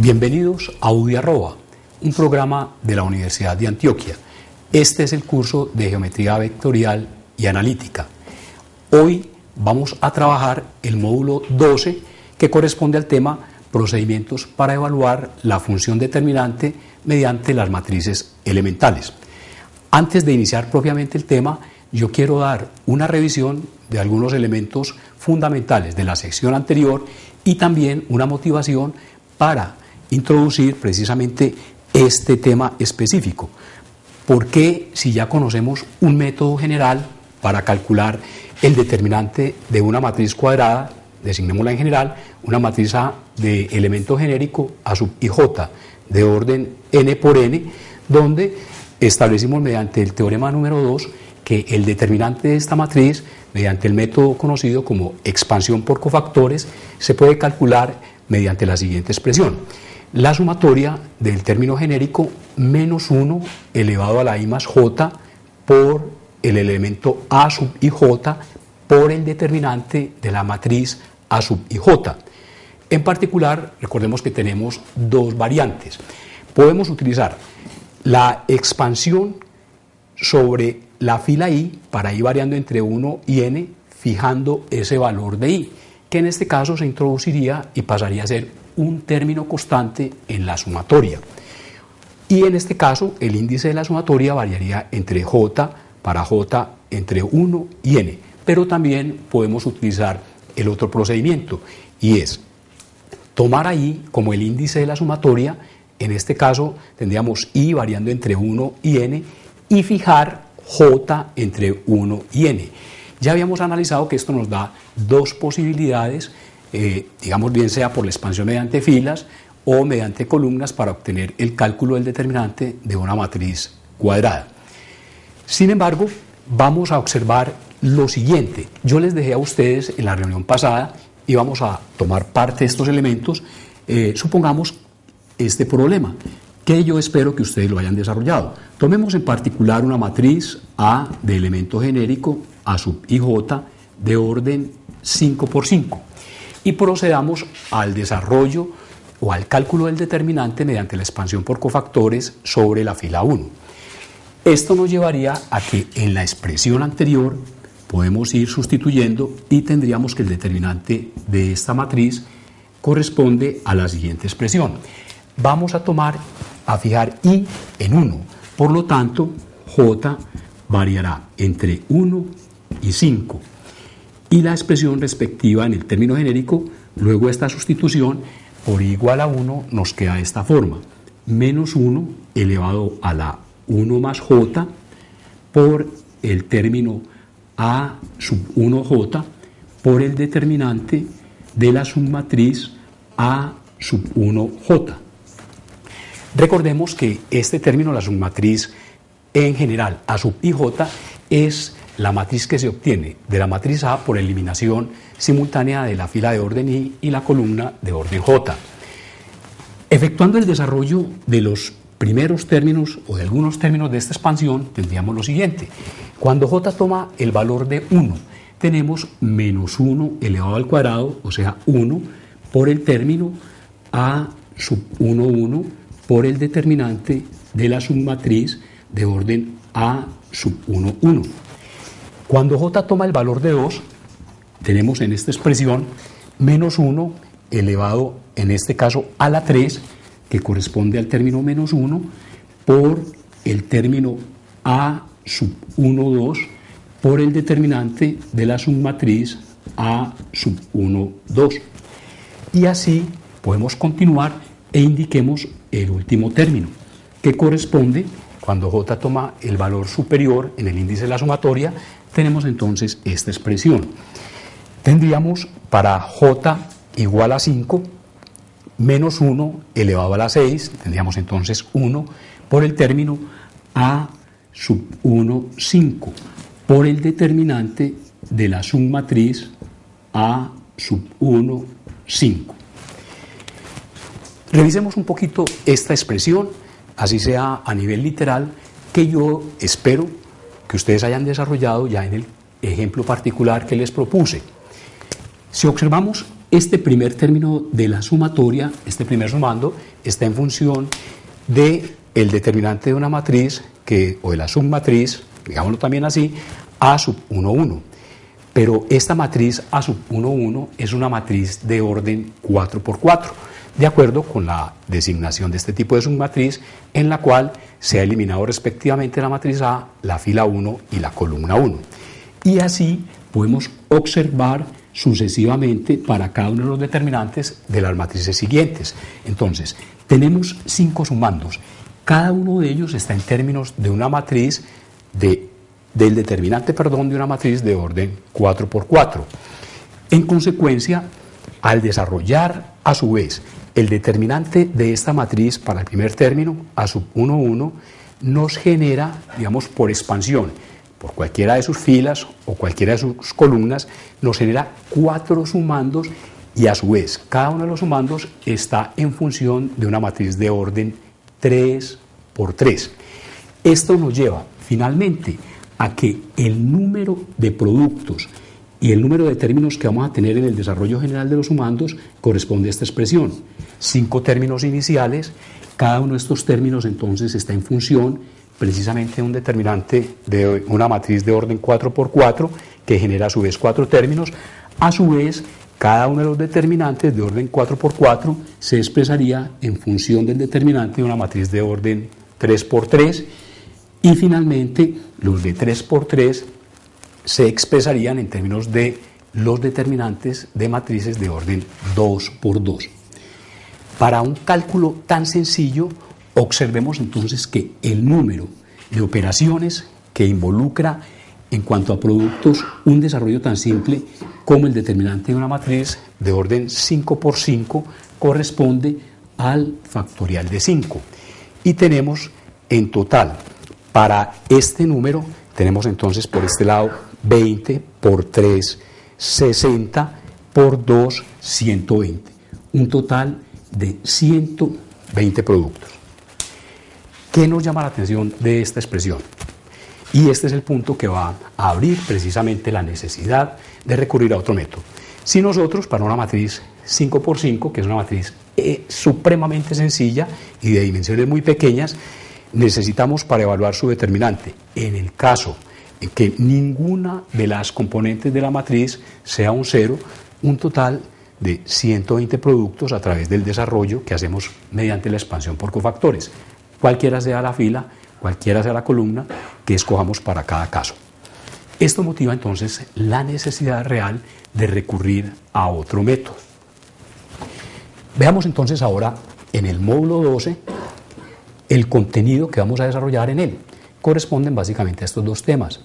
Bienvenidos a UDI Arroba, un programa de la Universidad de Antioquia. Este es el curso de Geometría Vectorial y Analítica. Hoy vamos a trabajar el módulo 12, que corresponde al tema Procedimientos para evaluar la función determinante mediante las matrices elementales. Antes de iniciar propiamente el tema, yo quiero dar una revisión de algunos elementos fundamentales de la sección anterior y también una motivación para introducir precisamente este tema específico. ¿Por qué, si ya conocemos un método general para calcular el determinante de una matriz cuadrada, designémosla en general, una matriz A de elemento genérico A sub ij de orden n por n, donde establecimos mediante el teorema número 2 que el determinante de esta matriz, mediante el método conocido como expansión por cofactores, se puede calcular mediante la siguiente expresión: la sumatoria del término genérico menos 1 elevado a la i más j por el elemento A sub ij por el determinante de la matriz A sub ij. En particular, recordemos que tenemos dos variantes. Podemos utilizar la expansión sobre la fila i para i variando entre 1 y n, fijando ese valor de i, que en este caso se introduciría y pasaría a ser un término constante en la sumatoria. Y en este caso el índice de la sumatoria variaría entre j para j entre 1 y n. Pero también podemos utilizar el otro procedimiento, y es tomar a i como el índice de la sumatoria. En este caso tendríamos i variando entre 1 y n y fijar j entre 1 y n. Ya habíamos analizado que esto nos da dos posibilidades, digamos bien sea por la expansión mediante filas o mediante columnas, para obtener el cálculo del determinante de una matriz cuadrada. Sin embargo, vamos a observar lo siguiente. Yo les dejé a ustedes en la reunión pasada y vamos a tomar parte de estos elementos. Supongamos este problema, que yo espero que ustedes lo hayan desarrollado. Tomemos en particular una matriz A de elemento genérico A sub ij de orden 5 por 5 y procedamos al desarrollo o al cálculo del determinante mediante la expansión por cofactores sobre la fila 1. Esto nos llevaría a que en la expresión anterior podemos ir sustituyendo y tendríamos que el determinante de esta matriz corresponde a la siguiente expresión. Vamos a fijar i en 1, por lo tanto j variará entre 1 y 5 y la expresión respectiva en el término genérico, luego de esta sustitución, por i igual a 1 nos queda de esta forma: menos 1 elevado a la 1 más j por el término a sub 1j por el determinante de la submatriz A sub 1j. Recordemos que este término, la submatriz en general A sub ij, es la matriz que se obtiene de la matriz A por eliminación simultánea de la fila de orden i y la columna de orden j. Efectuando el desarrollo de los primeros términos o de algunos términos de esta expansión, tendríamos lo siguiente: cuando j toma el valor de 1, tenemos menos 1 elevado al cuadrado, o sea 1, por el término A sub 1, 1 por el determinante de la submatriz de orden A sub 1, 1. Cuando j toma el valor de 2, tenemos en esta expresión menos 1 elevado, en este caso, a la 3, que corresponde al término menos 1, por el término A sub 1, 2 por el determinante de la submatriz A sub 1, 2. Y así podemos continuar e indiquemos el último término, que corresponde, cuando j toma el valor superior en el índice de la sumatoria, tenemos entonces esta expresión. Tendríamos para j igual a 5, menos 1 elevado a la 6, tendríamos entonces 1 por el término A sub 1, 5 por el determinante de la submatriz A sub 1, 5. Revisemos un poquito esta expresión, así sea a nivel literal, que yo espero que ustedes hayan desarrollado ya en el ejemplo particular que les propuse. Si observamos Este primer término de la sumatoria, este primer sumando, está en función del determinante de una matriz, o de la submatriz, digámoslo también así, A sub 1, 1. Pero esta matriz A sub 1, 1 es una matriz de orden 4×4, de acuerdo con la designación de este tipo de submatriz, en la cual se ha eliminado respectivamente la matriz A, la fila 1 y la columna 1. Y así podemos observar sucesivamente para cada uno de los determinantes de las matrices siguientes. Entonces, tenemos 5 sumandos. Cada uno de ellos está en términos de una matriz del determinante, de una matriz de orden 4×4. En consecuencia, al desarrollar a su vez el determinante de esta matriz para el primer término, A sub 1, 1, nos genera, digamos, por expansión, por cualquiera de sus filas o cualquiera de sus columnas, nos genera 4 sumandos y a su vez cada uno de los sumandos está en función de una matriz de orden 3×3. Esto nos lleva finalmente a que el número de productos y el número de términos que vamos a tener en el desarrollo general de los sumandos corresponde a esta expresión. 5 términos iniciales, cada uno de estos términos entonces está en función precisamente de un determinante de una matriz de orden 4×4 que genera a su vez 4 términos. A su vez, cada uno de los determinantes de orden 4×4 se expresaría en función del determinante de una matriz de orden 3×3 y finalmente los de 3×3 se expresarían en términos de los determinantes de matrices de orden 2×2. Para un cálculo tan sencillo, observemos entonces que el número de operaciones que involucra en cuanto a productos un desarrollo tan simple como el determinante de una matriz de orden 5×5 corresponde al factorial de 5. Y tenemos en total para este número, tenemos entonces por este lado 20 por 3, 60 por 2, 120. Un total de 120 productos. ¿Qué nos llama la atención de esta expresión? Y este es el punto que va a abrir precisamente la necesidad de recurrir a otro método. Si nosotros, para una matriz 5×5, que es una matriz supremamente sencilla y de dimensiones muy pequeñas, necesitamos para evaluar su determinante, en el caso en que ninguna de las componentes de la matriz sea un 0, un total de 120 productos a través del desarrollo que hacemos mediante la expansión por cofactores, cualquiera sea la fila, cualquiera sea la columna que escojamos para cada caso. Esto motiva entonces la necesidad real de recurrir a otro método. Veamos entonces ahora en el módulo 12 el contenido que vamos a desarrollar en él. Corresponden básicamente a estos dos temas.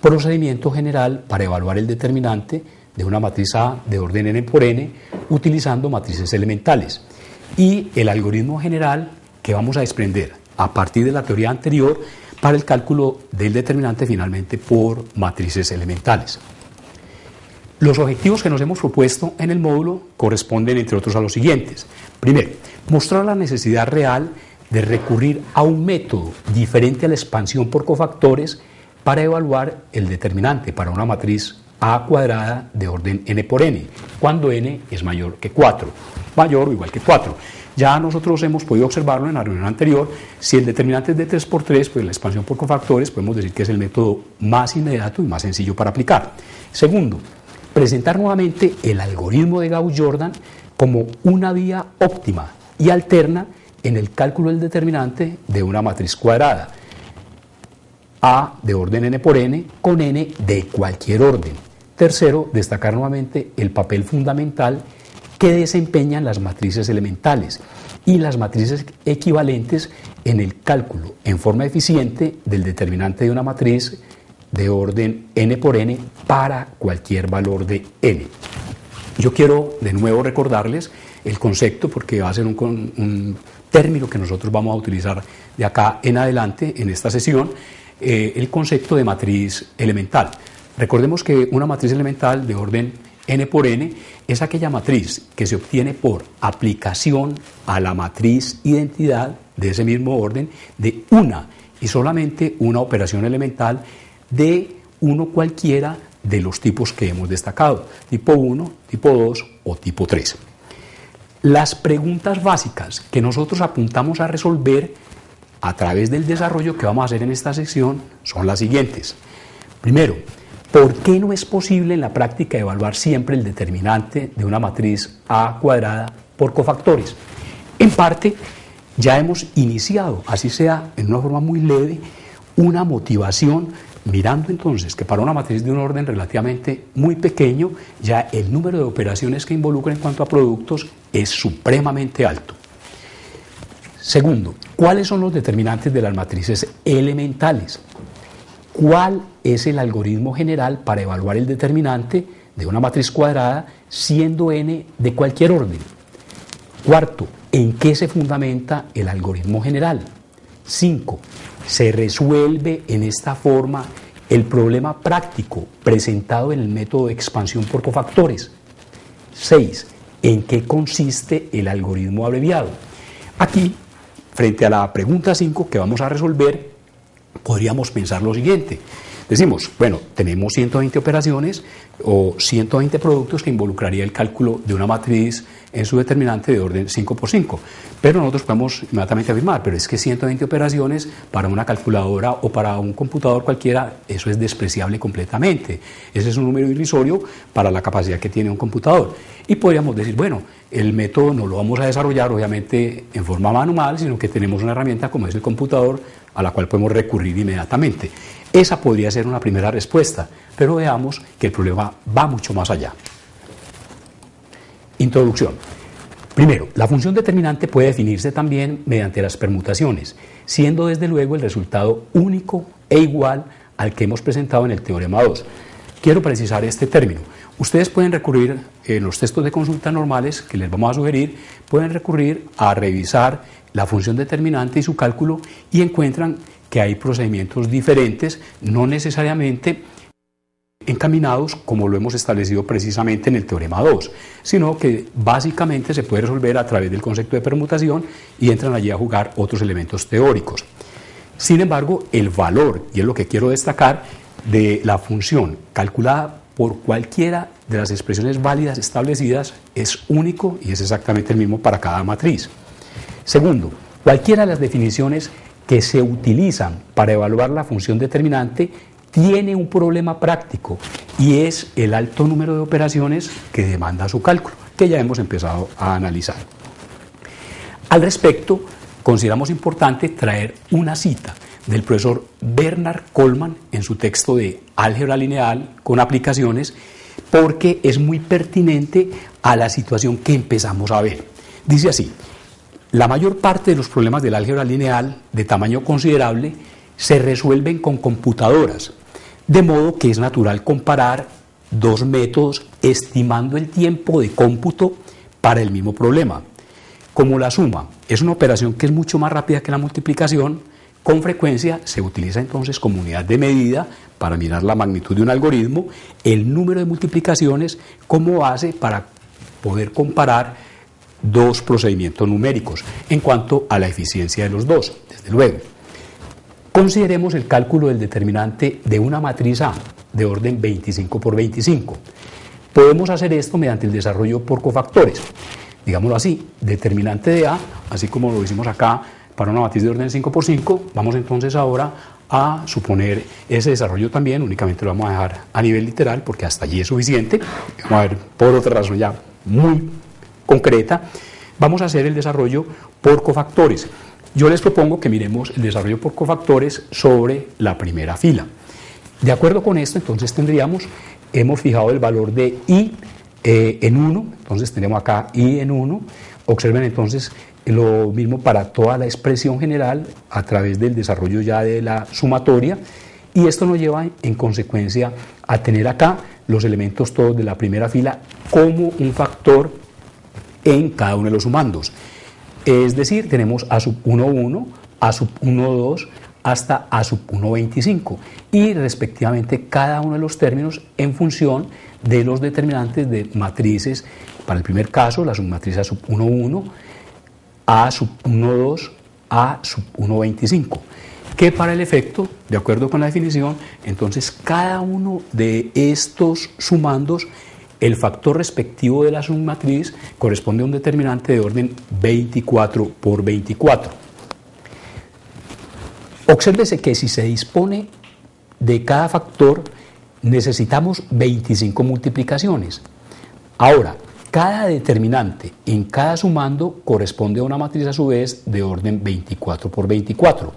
Procedimiento general para evaluar el determinante de una matriz A de orden n por n utilizando matrices elementales y el algoritmo general que vamos a desprender a partir de la teoría anterior para el cálculo del determinante finalmente por matrices elementales. Los objetivos que nos hemos propuesto en el módulo corresponden entre otros a los siguientes. Primero, mostrar la necesidad real de recurrir a un método diferente a la expansión por cofactores para evaluar el determinante para una matriz A cuadrada de orden n por n, cuando n es mayor que 4, mayor o igual que 4. Ya nosotros hemos podido observarlo en la reunión anterior, si el determinante es de 3×3, pues la expansión por cofactores podemos decir que es el método más inmediato y más sencillo para aplicar. Segundo, presentar nuevamente el algoritmo de Gauss-Jordan como una vía óptima y alterna en el cálculo del determinante de una matriz cuadrada A de orden n por n con n de cualquier orden. Tercero, destacar nuevamente el papel fundamental que desempeñan las matrices elementales y las matrices equivalentes en el cálculo en forma eficiente del determinante de una matriz de orden n por n para cualquier valor de n. Yo quiero de nuevo recordarles el concepto porque va a ser un término que nosotros vamos a utilizar de acá en adelante en esta sesión, el concepto de matriz elemental. Recordemos que una matriz elemental de orden n por n es aquella matriz que se obtiene por aplicación a la matriz identidad de ese mismo orden de una y solamente una operación elemental de uno cualquiera de los tipos que hemos destacado, tipo 1, tipo 2 o tipo 3. Las preguntas básicas que nosotros apuntamos a resolver a través del desarrollo que vamos a hacer en esta sección son las siguientes. Primero, ¿por qué no es posible en la práctica evaluar siempre el determinante de una matriz A cuadrada por cofactores? En parte, ya hemos iniciado, así sea en una forma muy leve, una motivación mirando entonces que para una matriz de un orden relativamente muy pequeño, ya el número de operaciones que involucra en cuanto a productos es supremamente alto. Segundo, ¿cuáles son los determinantes de las matrices elementales? ¿Cuál es el algoritmo general para evaluar el determinante de una matriz cuadrada siendo n de cualquier orden? Cuarto, ¿en qué se fundamenta el algoritmo general? 5. ¿Se resuelve en esta forma el problema práctico presentado en el método de expansión por cofactores? 6. ¿En qué consiste el algoritmo abreviado? Aquí, frente a la pregunta 5 que vamos a resolver, podríamos pensar lo siguiente. Decimos, bueno, tenemos 120 operaciones o 120 productos que involucraría el cálculo de una matriz en su determinante de orden 5×5. Pero nosotros podemos inmediatamente afirmar, pero es que 120 operaciones para una calculadora o para un computador cualquiera, eso es despreciable completamente. Ese es un número irrisorio para la capacidad que tiene un computador. Y podríamos decir, bueno, el método no lo vamos a desarrollar obviamente en forma manual, sino que tenemos una herramienta como es el computador a la cual podemos recurrir inmediatamente. Esa podría ser una primera respuesta, pero veamos que el problema va mucho más allá. Introducción. Primero, la función determinante puede definirse también mediante las permutaciones, siendo desde luego el resultado único e igual al que hemos presentado en el teorema 2. Quiero precisar este término. Ustedes pueden recurrir, en los textos de consulta normales que les vamos a sugerir, pueden recurrir a revisar la función determinante y su cálculo y encuentran que hay procedimientos diferentes, no necesariamente encaminados como lo hemos establecido precisamente en el teorema 2, sino que básicamente se puede resolver a través del concepto de permutación y entran allí a jugar otros elementos teóricos. Sin embargo, el valor, y es lo que quiero destacar, de la función calculada por cualquiera de las expresiones válidas establecidas es único y es exactamente el mismo para cada matriz. Segundo, cualquiera de las definiciones que se utilizan para evaluar la función determinante tiene un problema práctico y es el alto número de operaciones que demanda su cálculo, que ya hemos empezado a analizar. Al respecto, consideramos importante traer una cita del profesor Bernard Coleman en su texto de Álgebra Lineal con aplicaciones, porque es muy pertinente a la situación que empezamos a ver. Dice así: la mayor parte de los problemas del álgebra lineal de tamaño considerable se resuelven con computadoras, de modo que es natural comparar dos métodos estimando el tiempo de cómputo para el mismo problema. Como la suma es una operación que es mucho más rápida que la multiplicación, con frecuencia se utiliza entonces como unidad de medida para mirar la magnitud de un algoritmo, el número de multiplicaciones como base para poder comparar dos procedimientos numéricos en cuanto a la eficiencia de los dos, desde luego. Consideremos el cálculo del determinante de una matriz A de orden 25×25. Podemos hacer esto mediante el desarrollo por cofactores. Digámoslo así, determinante de A, así como lo hicimos acá para una matriz de orden 5×5, vamos entonces ahora a suponer ese desarrollo también, únicamente lo vamos a dejar a nivel literal porque hasta allí es suficiente. Vamos a ver por otra razón ya muy concreta, vamos a hacer el desarrollo por cofactores. Yo les propongo que miremos el desarrollo por cofactores sobre la primera fila. De acuerdo con esto, entonces hemos fijado el valor de i en 1, entonces tenemos acá i en 1. Observen entonces lo mismo para toda la expresión general a través del desarrollo ya de la sumatoria, y esto nos lleva en consecuencia a tener acá los elementos todos de la primera fila como un factor en cada uno de los sumandos. Es decir, tenemos a sub 1, 1, a sub 1, 2, hasta a sub 1, 25, y respectivamente cada uno de los términos en función de los determinantes de matrices. Para el primer caso, la submatriz a sub 1, 1, a sub 1, 2, a sub 1, 25. que para el efecto, de acuerdo con la definición, entonces cada uno de estos sumandos, el factor respectivo de la submatriz corresponde a un determinante de orden 24 por 24. Obsérvese que si se dispone de cada factor, necesitamos 25 multiplicaciones. Ahora, cada determinante en cada sumando corresponde a una matriz a su vez de orden 24 por 24,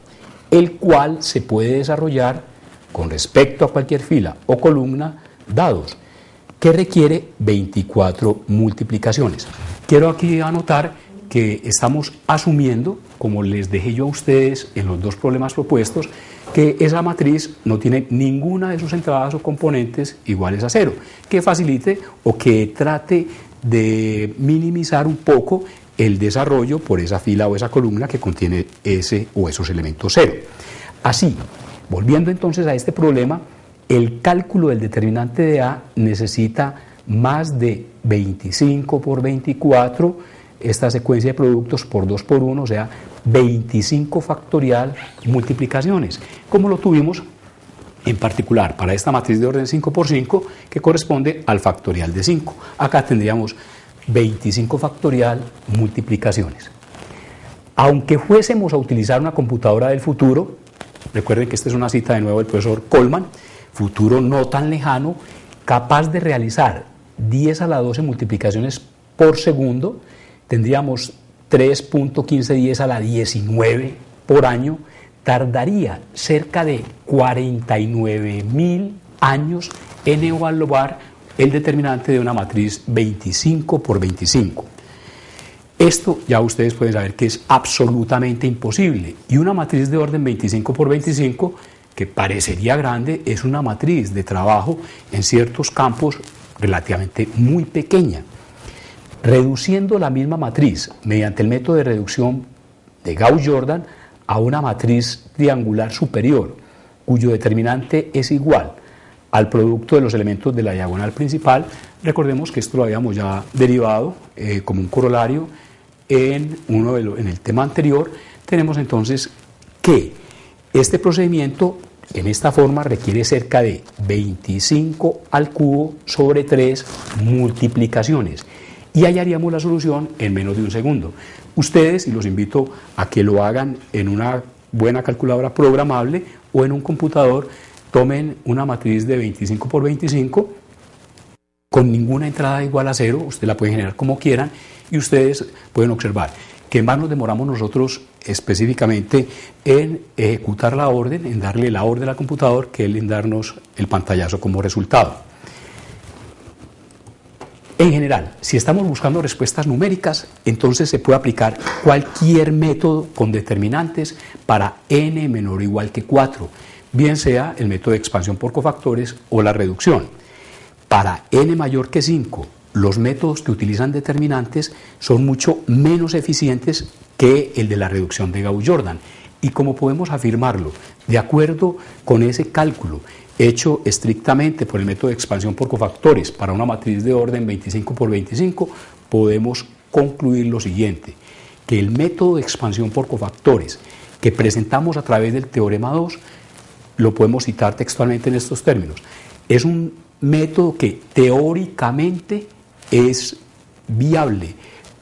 el cual se puede desarrollar con respecto a cualquier fila o columna dados, que requiere 24 multiplicaciones. Quiero aquí anotar que estamos asumiendo, como les dejé yo a ustedes en los dos problemas propuestos, que esa matriz no tiene ninguna de sus entradas o componentes iguales a 0, que facilite o que trate de minimizar un poco el desarrollo por esa fila o esa columna que contiene ese o esos elementos 0. Así, volviendo entonces a este problema, el cálculo del determinante de A necesita más de 25 por 24, esta secuencia de productos por 2 por 1, o sea, 25 factorial multiplicaciones, como lo tuvimos en particular para esta matriz de orden 5 por 5, que corresponde al factorial de 5. Acá tendríamos 25 factorial multiplicaciones. Aunque fuésemos a utilizar una computadora del futuro, recuerden que esta es una cita de nuevo del profesor Coleman, futuro no tan lejano, capaz de realizar 10 a la 12 multiplicaciones por segundo, tendríamos 3.1510 a la 19 por año, tardaría cerca de 49.000 años en evaluar el determinante de una matriz 25 por 25. Esto ya ustedes pueden saber que es absolutamente imposible, y una matriz de orden 25 por 25, que parecería grande, es una matriz de trabajo en ciertos campos relativamente muy pequeña. Reduciendo la misma matriz mediante el método de reducción de Gauss-Jordan a una matriz triangular superior, cuyo determinante es igual al producto de los elementos de la diagonal principal, recordemos que esto lo habíamos ya derivado como un corolario en el tema anterior, tenemos entonces que este procedimiento en esta forma requiere cerca de 25 al cubo sobre 3 multiplicaciones, y hallaríamos la solución en menos de un segundo. Ustedes, y los invito a que lo hagan en una buena calculadora programable o en un computador, tomen una matriz de 25 por 25 con ninguna entrada igual a 0, usted la puede generar como quieran, y ustedes pueden observar que más nos demoramos nosotros específicamente en ejecutar la orden, en darle la orden al computador, que en darnos el pantallazo como resultado. En general, si estamos buscando respuestas numéricas, entonces se puede aplicar cualquier método con determinantes para n menor o igual que 4, bien sea el método de expansión por cofactores o la reducción. Para n mayor que 5, los métodos que utilizan determinantes son mucho menos eficientes que el de la reducción de Gauss-Jordan. Y como podemos afirmarlo, de acuerdo con ese cálculo hecho estrictamente por el método de expansión por cofactores para una matriz de orden 25 por 25, podemos concluir lo siguiente, que el método de expansión por cofactores que presentamos a través del teorema 2, lo podemos citar textualmente en estos términos, es un método que teóricamente es viable,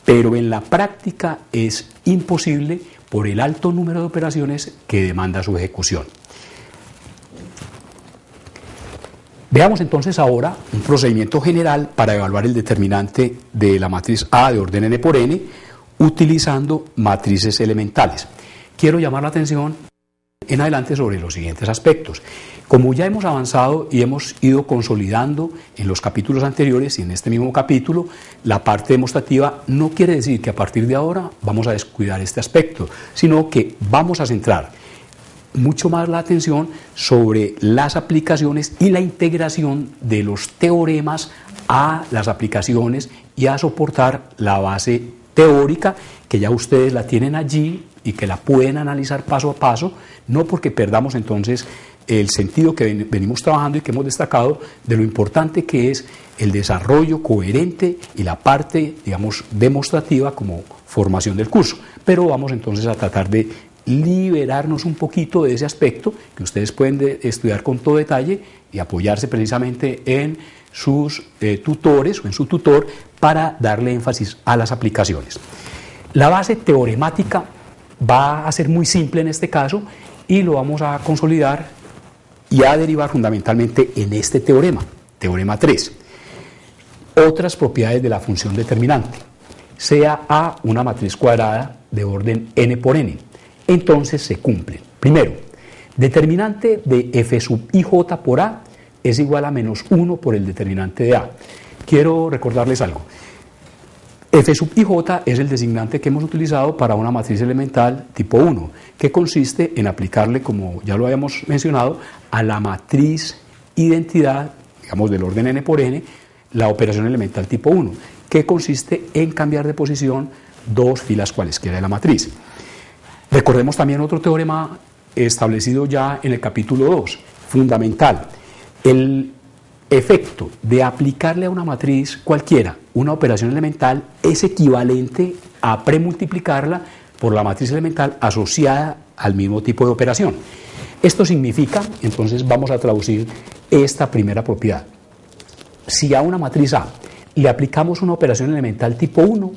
pero en la práctica es imposible por el alto número de operaciones que demanda su ejecución. Veamos entonces ahora un procedimiento general para evaluar el determinante de la matriz A de orden n por n utilizando matrices elementales. Quiero llamar la atención en adelante sobre los siguientes aspectos. Como ya hemos avanzado y hemos ido consolidando en los capítulos anteriores y en este mismo capítulo, la parte demostrativa no quiere decir que a partir de ahora vamos a descuidar este aspecto, sino que vamos a centrar mucho más la atención sobre las aplicaciones y la integración de los teoremas a las aplicaciones y a soportar la base teórica que ya ustedes la tienen allí y que la pueden analizar paso a paso, no porque perdamos entonces el sentido que venimos trabajando y que hemos destacado de lo importante que es el desarrollo coherente y la parte, digamos, demostrativa como formación del curso. Pero vamos entonces a tratar de liberarnos un poquito de ese aspecto que ustedes pueden estudiar con todo detalle y apoyarse precisamente en sus tutores o en su tutor para darle énfasis a las aplicaciones. La base teoremática va a ser muy simple en este caso y lo vamos a consolidar y a derivar fundamentalmente en este teorema, teorema 3. Otras propiedades de la función determinante, sea A una matriz cuadrada de orden n por n, entonces se cumplen. Primero, determinante de f sub ij por A es igual a menos 1 por el determinante de A. Quiero recordarles algo. F sub ij es el designante que hemos utilizado para una matriz elemental tipo 1, que consiste en aplicarle, como ya lo habíamos mencionado, a la matriz identidad, digamos del orden n por n, la operación elemental tipo 1, que consiste en cambiar de posición dos filas cualesquiera de la matriz. Recordemos también otro teorema establecido ya en el capítulo 2, fundamental. El efecto de aplicarle a una matriz cualquiera una operación elemental es equivalente a premultiplicarla por la matriz elemental asociada al mismo tipo de operación. Esto significa, entonces vamos a traducir esta primera propiedad. Si a una matriz A le aplicamos una operación elemental tipo 1,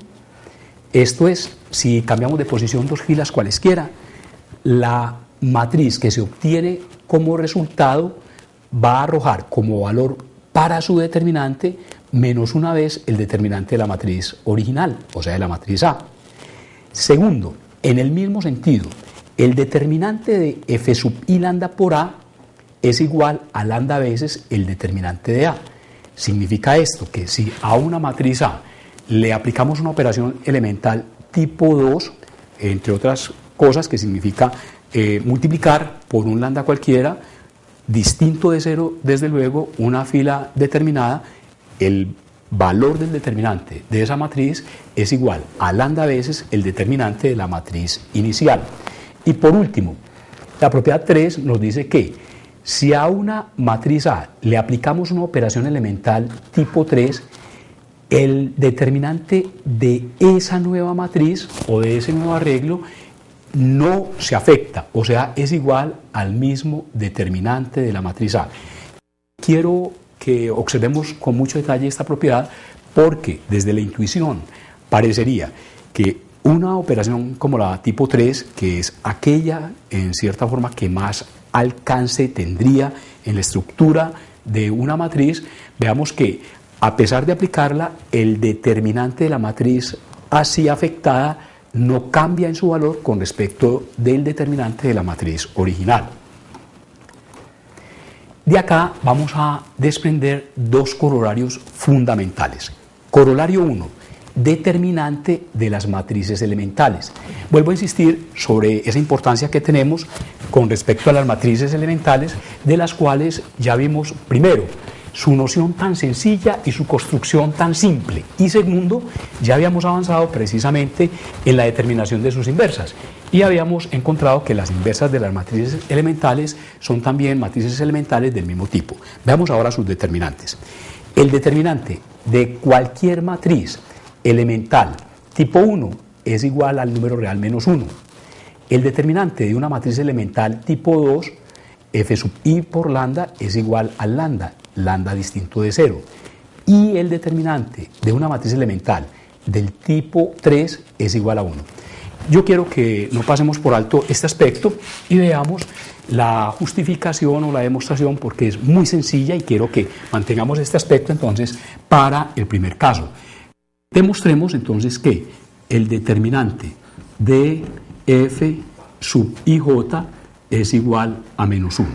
esto es, si cambiamos de posición dos filas cualesquiera, la matriz que se obtiene como resultado va a arrojar como valor para su determinante menos una vez el determinante de la matriz original, o sea, de la matriz A. Segundo, en el mismo sentido, el determinante de f sub i lambda por A es igual a lambda veces el determinante de A. Significa esto que si a una matriz A le aplicamos una operación elemental tipo 2, entre otras cosas que significa multiplicar por un lambda cualquiera, distinto de 0, desde luego, una fila determinada, el valor del determinante de esa matriz es igual a lambda veces el determinante de la matriz inicial. Y por último, la propiedad 3 nos dice que si a una matriz A le aplicamos una operación elemental tipo 3, el determinante de esa nueva matriz o de ese nuevo arreglo no se afecta, o sea, es igual al mismo determinante de la matriz A. Quiero que observemos con mucho detalle esta propiedad porque desde la intuición parecería que una operación como la tipo 3, que es aquella en cierta forma que más alcance tendría en la estructura de una matriz, veamos que a pesar de aplicarla, el determinante de la matriz así afectada no cambia en su valor con respecto del determinante de la matriz original. De acá vamos a desprender dos corolarios fundamentales. Corolario 1, determinante de las matrices elementales. Vuelvo a insistir sobre esa importancia que tenemos con respecto a las matrices elementales, de las cuales ya vimos primero su noción tan sencilla y su construcción tan simple. Y segundo, ya habíamos avanzado precisamente en la determinación de sus inversas y habíamos encontrado que las inversas de las matrices elementales son también matrices elementales del mismo tipo. Veamos ahora sus determinantes. El determinante de cualquier matriz elemental tipo 1 es igual al número real menos 1. El determinante de una matriz elemental tipo 2, f sub i por lambda, es igual al lambda distinto de 0. Y el determinante de una matriz elemental del tipo 3 es igual a 1. Yo quiero que no pasemos por alto este aspecto y veamos la justificación o la demostración porque es muy sencilla y quiero que mantengamos este aspecto entonces para el primer caso. Demostremos entonces que el determinante de f sub ij es igual a menos 1.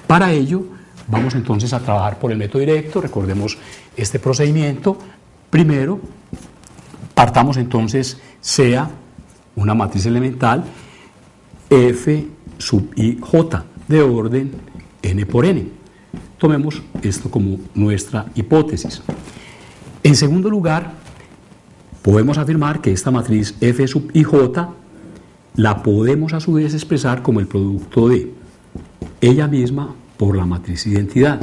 Para ello, vamos entonces a trabajar por el método directo. Recordemos este procedimiento. Primero, partamos entonces, sea una matriz elemental f sub ij de orden n por n. Tomemos esto como nuestra hipótesis. En segundo lugar, podemos afirmar que esta matriz f sub ij la podemos a su vez expresar como el producto de ella misma por la matriz identidad.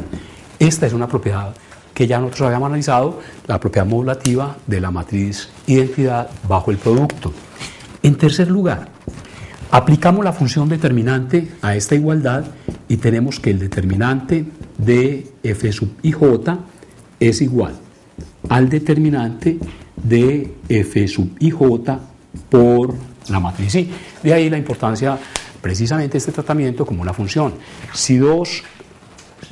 Esta es una propiedad que ya nosotros habíamos analizado, la propiedad modulativa de la matriz identidad bajo el producto. En tercer lugar, Aplicamos la función determinante a esta igualdad y tenemos que el determinante de f sub ij es igual al determinante de f sub ij por la matriz I. De ahí la importancia precisamente de este tratamiento como una función. Si dos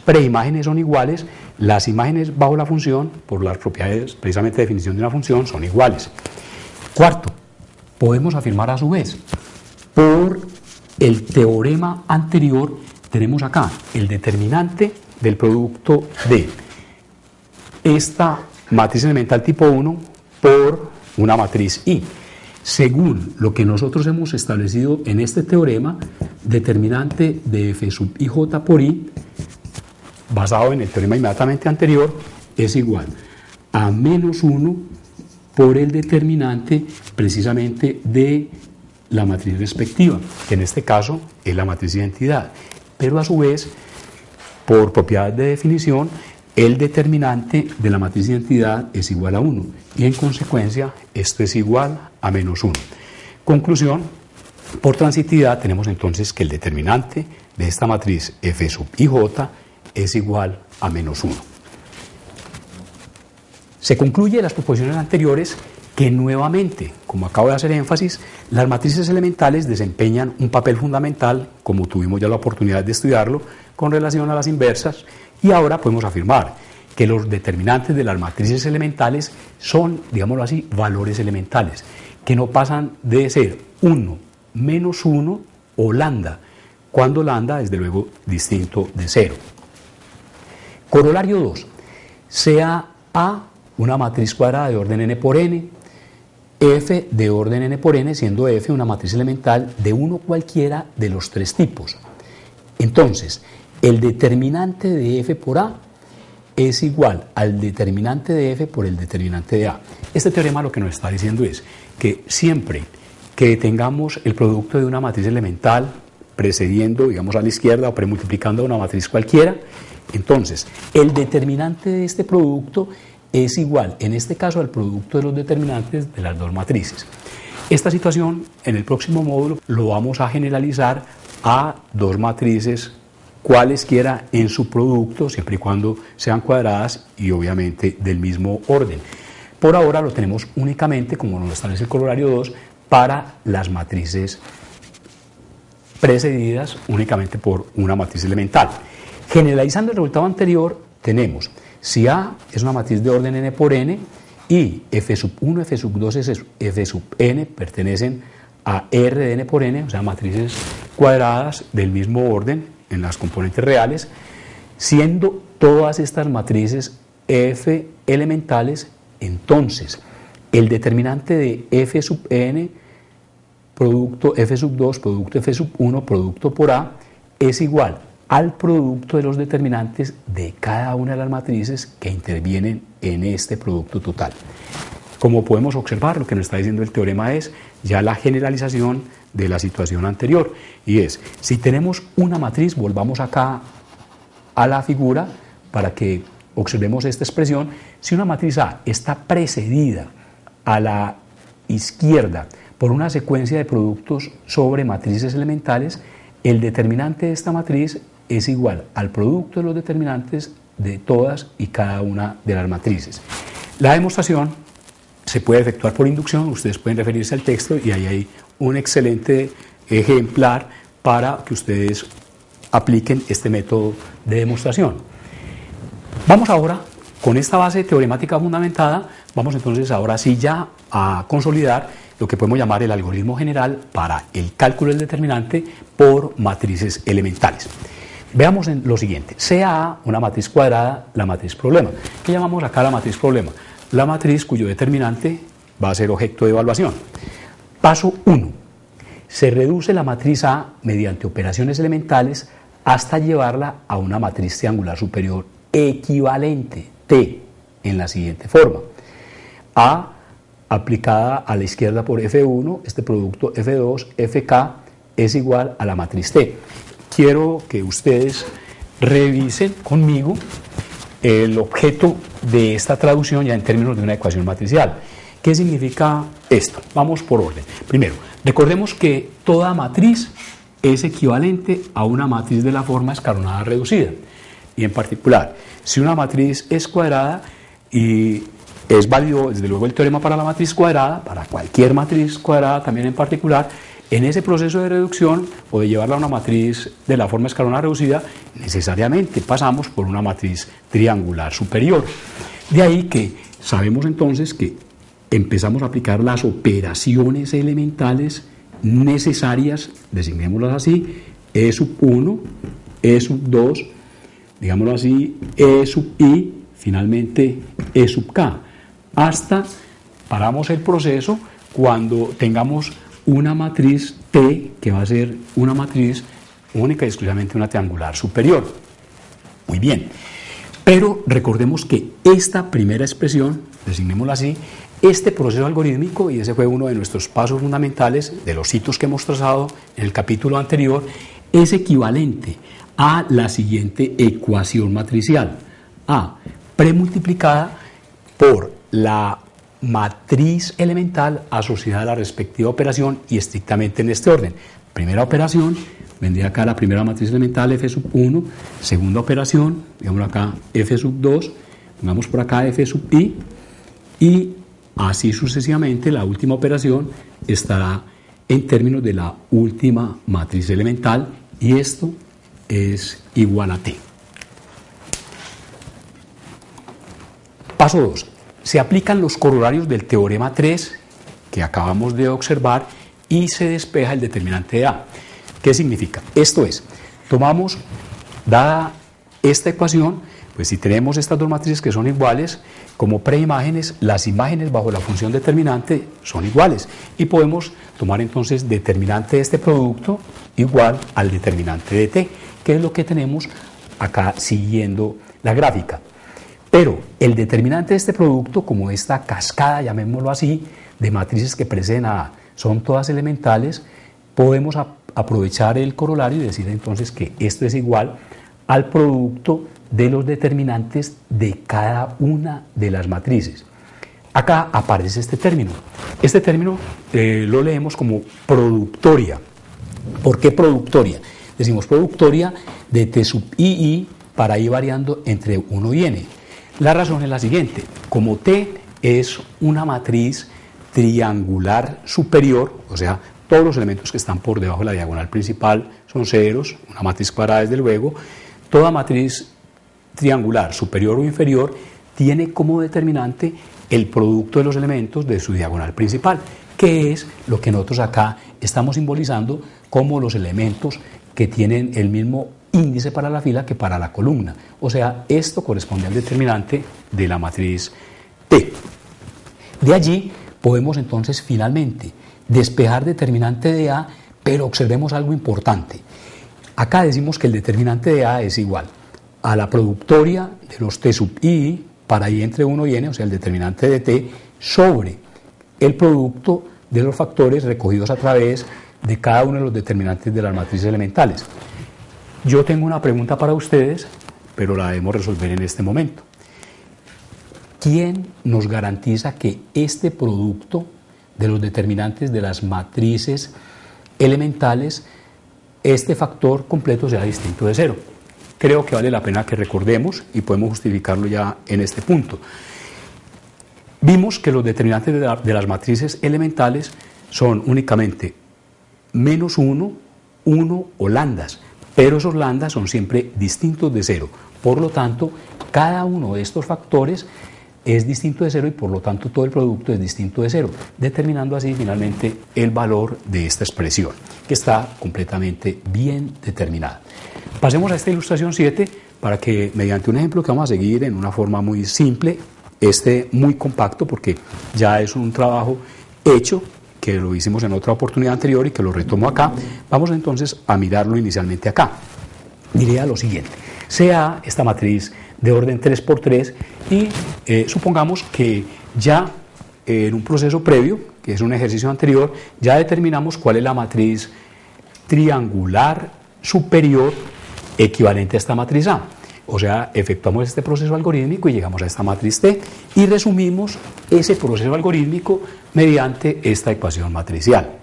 preimágenes son iguales, las imágenes bajo la función, por las propiedades precisamente de definición de una función, son iguales. Cuarto, podemos afirmar a su vez, por el teorema anterior, tenemos acá el determinante del producto de esta matriz elemental tipo 1 por una matriz I. Según lo que nosotros hemos establecido en este teorema, determinante de f sub ij por I, basado en el teorema inmediatamente anterior, es igual a menos 1 por el determinante precisamente de la matriz respectiva, que en este caso es la matriz de identidad. Pero a su vez, por propiedad de definición, el determinante de la matriz de identidad es igual a 1 y en consecuencia esto es igual a menos 1. Conclusión, por transitividad tenemos entonces que el determinante de esta matriz f sub ij es igual a menos 1. Se concluye de las proposiciones anteriores que nuevamente, como acabo de hacer énfasis, las matrices elementales desempeñan un papel fundamental, como tuvimos ya la oportunidad de estudiarlo, con relación a las inversas, y ahora podemos afirmar que los determinantes de las matrices elementales son, digámoslo así, valores elementales, que no pasan de ser 1, menos 1 o lambda, cuando lambda, desde luego, distinto de 0. Corolario 2. Sea A una matriz cuadrada de orden n por n, f de orden n por n, siendo f una matriz elemental de uno cualquiera de los tres tipos. Entonces, el determinante de f por A es igual al determinante de f por el determinante de A. Este teorema lo que nos está diciendo es que siempre que tengamos el producto de una matriz elemental precediendo, digamos, a la izquierda o premultiplicando a una matriz cualquiera, entonces el determinante de este producto es igual, en este caso, al producto de los determinantes de las dos matrices. Esta situación, en el próximo módulo, lo vamos a generalizar a dos matrices cualesquiera en su producto, siempre y cuando sean cuadradas y obviamente del mismo orden. Por ahora lo tenemos únicamente, como nos lo establece el corolario 2, para las matrices precedidas únicamente por una matriz elemental. Generalizando el resultado anterior, tenemos si A es una matriz de orden n por n y f sub 1, f sub 2 y f sub n pertenecen a R de n por n, o sea, matrices cuadradas del mismo orden en las componentes reales, siendo todas estas matrices f elementales, entonces el determinante de f sub n, producto f sub 2, producto f sub 1, producto por A, es igual al producto de los determinantes de cada una de las matrices que intervienen en este producto total. Como podemos observar, lo que nos está diciendo el teorema es ya la generalización de la situación anterior, y es, si tenemos una matriz, volvamos acá a la figura para que observemos esta expresión, si una matriz A está precedida a la izquierda por una secuencia de productos sobre matrices elementales, el determinante de esta matriz es igual al producto de los determinantes de todas y cada una de las matrices. La demostración se puede efectuar por inducción, ustedes pueden referirse al texto y ahí hay un excelente ejemplar para que ustedes apliquen este método de demostración. Vamos ahora, con esta base teoremática fundamentada, vamos entonces ahora sí ya a consolidar lo que podemos llamar el algoritmo general para el cálculo del determinante por matrices elementales. Veamos en lo siguiente, sea A una matriz cuadrada, la matriz problema. ¿Qué llamamos acá la matriz problema? La matriz cuyo determinante va a ser objeto de evaluación. Paso 1. Se reduce la matriz A mediante operaciones elementales hasta llevarla a una matriz triangular superior equivalente, T, en la siguiente forma. A aplicada a la izquierda por F1, este producto F2, Fk es igual a la matriz T. Quiero que ustedes revisen conmigo el objeto de esta traducción ya en términos de una ecuación matricial. ¿Qué significa esto? Vamos por orden. Primero, Recordemos que toda matriz es equivalente a una matriz de la forma escalonada reducida. Y en particular, si una matriz es cuadrada, y es válido desde luego el teorema para la matriz cuadrada, para cualquier matriz cuadrada también en particular, en ese proceso de reducción o de llevarla a una matriz de la forma escalonada reducida, necesariamente pasamos por una matriz triangular superior. De ahí que sabemos entonces que empezamos a aplicar las operaciones elementales necesarias, designémoslas así, E sub 1, E sub 2, digámoslo así, E sub I, finalmente E sub K, hasta paramos el proceso cuando tengamos una matriz T, que va a ser una matriz única y exclusivamente una triangular superior. Muy bien, pero recordemos que esta primera expresión, designémosla así, este proceso algorítmico, y ese fue uno de nuestros pasos fundamentales, de los hitos que hemos trazado en el capítulo anterior, es equivalente a la siguiente ecuación matricial: A premultiplicada por la matriz elemental asociada a la respectiva operación y estrictamente en este orden. Primera operación, vendría acá la primera matriz elemental F sub 1, segunda operación, digamos acá F sub 2, pongamos por acá F sub I, y así sucesivamente la última operación estará en términos de la última matriz elemental, y esto es igual a T. Paso 2. Se aplican los corolarios del teorema 3 que acabamos de observar y se despeja el determinante de A. ¿Qué significa? Esto es, tomamos, dada esta ecuación, pues si tenemos estas dos matrices que son iguales, como preimágenes, las imágenes bajo la función determinante son iguales y podemos tomar entonces determinante de este producto igual al determinante de T, que es lo que tenemos acá siguiendo la gráfica. Pero el determinante de este producto, como esta cascada, llamémoslo así, de matrices que preceden a A, son todas elementales, podemos aprovechar el corolario y decir entonces que esto es igual al producto de los determinantes de cada una de las matrices. Acá aparece este término. Este término lo leemos como productoria. ¿Por qué productoria? Decimos productoria de T sub II para ir variando entre 1 y n. La razón es la siguiente: como T es una matriz triangular superior, o sea, todos los elementos que están por debajo de la diagonal principal son ceros, una matriz cuadrada desde luego, toda matriz triangular superior o inferior tiene como determinante el producto de los elementos de su diagonal principal, que es lo que nosotros acá estamos simbolizando como los elementos que tienen el mismo índice para la fila que para la columna. O sea, esto corresponde al determinante de la matriz T. De allí podemos entonces finalmente despejar determinante de A, pero observemos algo importante. Acá decimos que el determinante de A es igual a la productoria de los T sub I para I entre 1 y n, o sea, el determinante de T, sobre el producto de los factores recogidos a través de cada uno de los determinantes de las matrices elementales. Yo tengo una pregunta para ustedes, pero la debemos resolver en este momento. ¿Quién nos garantiza que este producto de los determinantes de las matrices elementales, este factor completo sea distinto de cero? Creo que vale la pena que recordemos y podemos justificarlo ya en este punto. Vimos que los determinantes de las matrices elementales son únicamente menos 1, 1 o lambdas, pero esos lambdas son siempre distintos de cero. Por lo tanto, cada uno de estos factores es distinto de cero y por lo tanto todo el producto es distinto de cero, determinando así finalmente el valor de esta expresión, que está completamente bien determinada. Pasemos a esta ilustración 7 para que, mediante un ejemplo que vamos a seguir en una forma muy simple, muy compacto, porque ya es un trabajo hecho, que lo hicimos en otra oportunidad anterior y que lo retomo acá, vamos entonces a mirarlo inicialmente acá. Diría lo siguiente: sea esta matriz de orden 3×3 y supongamos que ya en un proceso previo, que es un ejercicio anterior, ya determinamos cuál es la matriz triangular superior equivalente a esta matriz A. O sea, efectuamos este proceso algorítmico y llegamos a esta matriz T y resumimos ese proceso algorítmico mediante esta ecuación matricial.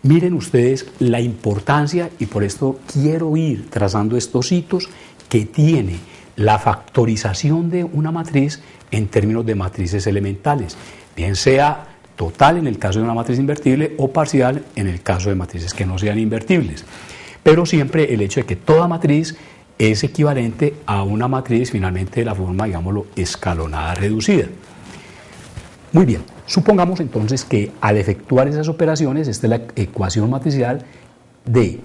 Miren ustedes la importancia, y por esto quiero ir trazando estos hitos que tiene la factorización de una matriz en términos de matrices elementales, bien sea total en el caso de una matriz invertible o parcial en el caso de matrices que no sean invertibles. Pero siempre el hecho de que toda matriz es equivalente a una matriz finalmente de la forma, digámoslo, escalonada reducida. Muy bien, supongamos entonces que al efectuar esas operaciones, esta es la ecuación matricial de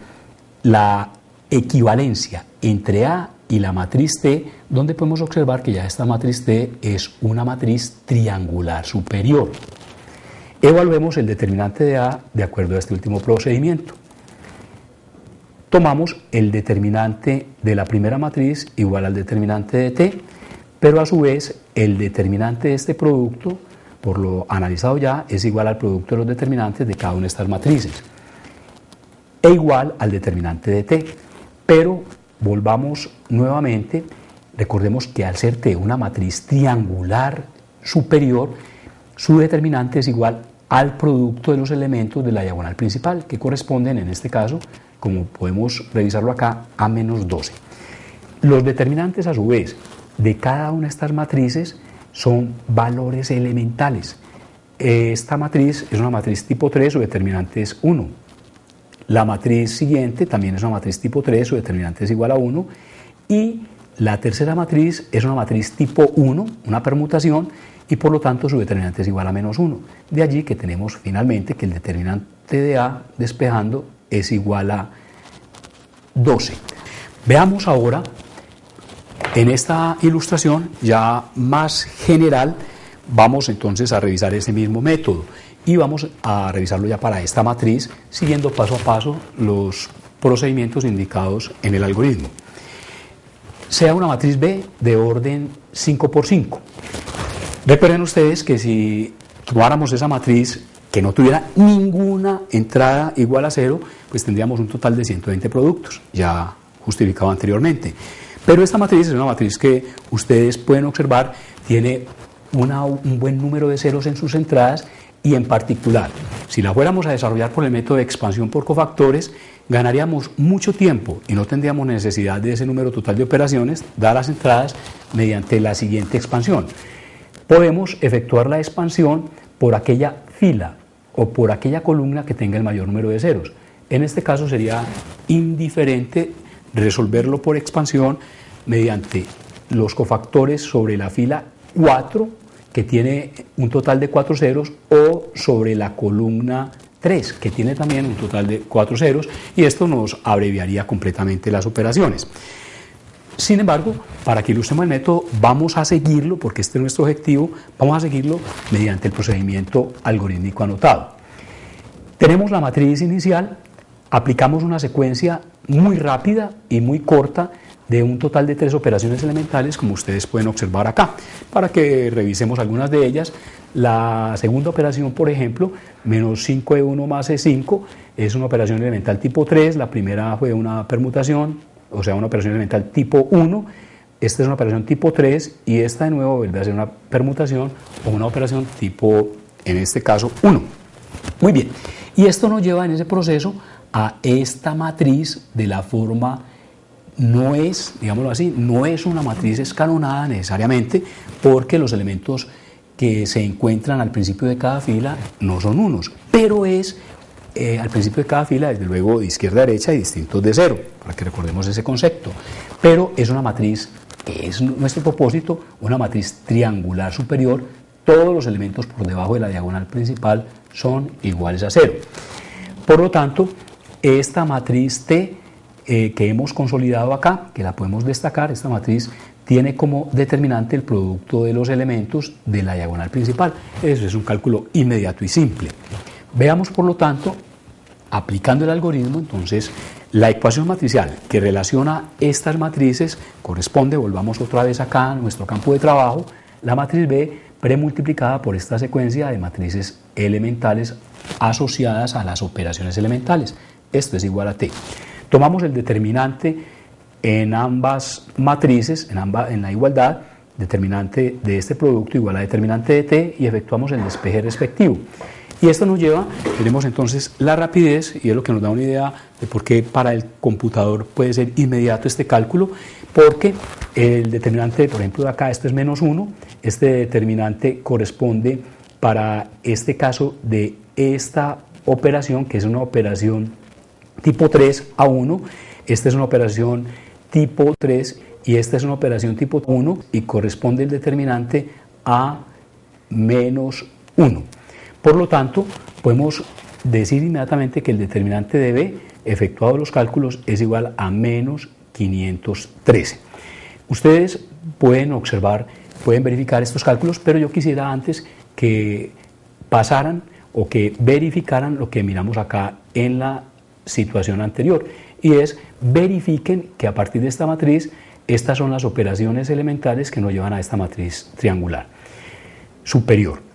la equivalencia entre A y la matriz T, donde podemos observar que ya esta matriz T es una matriz triangular superior. Evaluemos el determinante de A de acuerdo a este último procedimiento. Tomamos el determinante de la primera matriz igual al determinante de T, pero a su vez el determinante de este producto, por lo analizado ya, es igual al producto de los determinantes de cada una de estas matrices, e igual al determinante de T. Pero volvamos nuevamente, recordemos que al ser T una matriz triangular superior, su determinante es igual al producto de los elementos de la diagonal principal, que corresponden en este caso, como podemos revisarlo acá, a menos 12. Los determinantes a su vez de cada una de estas matrices son valores elementales. Esta matriz es una matriz tipo 3, su determinante es 1. La matriz siguiente también es una matriz tipo 3, su determinante es igual a 1. Y la tercera matriz es una matriz tipo 1, una permutación, y por lo tanto su determinante es igual a menos 1. De allí que tenemos finalmente que el determinante de A despejando es igual a 12. Veamos ahora en esta ilustración ya más general, vamos entonces a revisar ese mismo método y vamos a revisarlo ya para esta matriz, siguiendo paso a paso los procedimientos indicados en el algoritmo. Sea una matriz B de orden 5×5. Recuerden ustedes que si tomáramos esa matriz que no tuviera ninguna entrada igual a 0, pues tendríamos un total de 120 productos, ya justificado anteriormente. Pero esta matriz es una matriz que ustedes pueden observar, tiene un buen número de ceros en sus entradas, y en particular, si la fuéramos a desarrollar por el método de expansión por cofactores, ganaríamos mucho tiempo y no tendríamos necesidad de ese número total de operaciones, dadas las entradas, mediante la siguiente expansión. Podemos efectuar la expansión por aquella fila o por aquella columna que tenga el mayor número de ceros. En este caso sería indiferente resolverlo por expansión mediante los cofactores sobre la fila 4, que tiene un total de 4 ceros, o sobre la columna 3, que tiene también un total de 4 ceros, y esto nos abreviaría completamente las operaciones. Sin embargo, para que ilustremos el método, vamos a seguirlo, porque este es nuestro objetivo, vamos a seguirlo mediante el procedimiento algorítmico anotado. Tenemos la matriz inicial, aplicamos una secuencia muy rápida y muy corta de un total de 3 operaciones elementales, como ustedes pueden observar acá, para que revisemos algunas de ellas. La segunda operación, por ejemplo, menos 5E1 más E5, es una operación elemental tipo 3, la primera fue una permutación, o sea, una operación elemental tipo 1, esta es una operación tipo 3, y esta de nuevo vuelve a ser una permutación o una operación tipo, en este caso, 1. Muy bien, y esto nos lleva en ese proceso a esta matriz de la forma, no es, digámoslo así, no es una matriz escalonada necesariamente, porque los elementos que se encuentran al principio de cada fila no son unos, pero es al principio de cada fila, desde luego, de izquierda a derecha y distintos de 0, para que recordemos ese concepto. Pero es una matriz, que es nuestro propósito, una matriz triangular superior. Todos los elementos por debajo de la diagonal principal son iguales a 0. Por lo tanto, esta matriz T que hemos consolidado acá, que la podemos destacar, esta matriz tiene como determinante el producto de los elementos de la diagonal principal. Eso es un cálculo inmediato y simple. Veamos, por lo tanto, aplicando el algoritmo, entonces, la ecuación matricial que relaciona estas matrices corresponde, volvamos otra vez acá a nuestro campo de trabajo, la matriz B premultiplicada por esta secuencia de matrices elementales asociadas a las operaciones elementales. Esto es igual a T. Tomamos el determinante en ambas matrices, en la igualdad, determinante de este producto igual a determinante de T, y efectuamos el despeje respectivo. Y esto nos lleva, tenemos entonces la rapidez, y es lo que nos da una idea de por qué para el computador puede ser inmediato este cálculo, porque el determinante, por ejemplo, de acá, esto es -1, este determinante corresponde para este caso de esta operación, que es una operación tipo 3 a 1, esta es una operación tipo 3 y esta es una operación tipo 1 y corresponde el determinante a -1. Por lo tanto, podemos decir inmediatamente que el determinante de B, efectuados los cálculos, es igual a -513. Ustedes pueden observar, pueden verificar estos cálculos, pero yo quisiera antes que pasaran o que verificaran lo que miramos acá en la situación anterior, y es verifiquen que a partir de esta matriz, estas son las operaciones elementales que nos llevan a esta matriz triangular superior.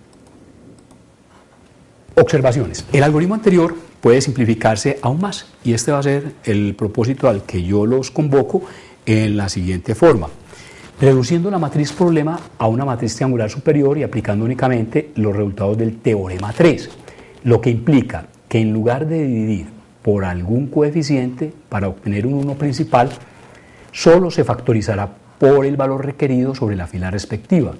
Observaciones. El algoritmo anterior puede simplificarse aún más, y este va a ser el propósito al que yo los convoco en la siguiente forma. Reduciendo la matriz problema a una matriz triangular superior y aplicando únicamente los resultados del teorema 3, lo que implica que en lugar de dividir por algún coeficiente para obtener un 1 principal, solo se factorizará por el valor requerido sobre la fila respectiva,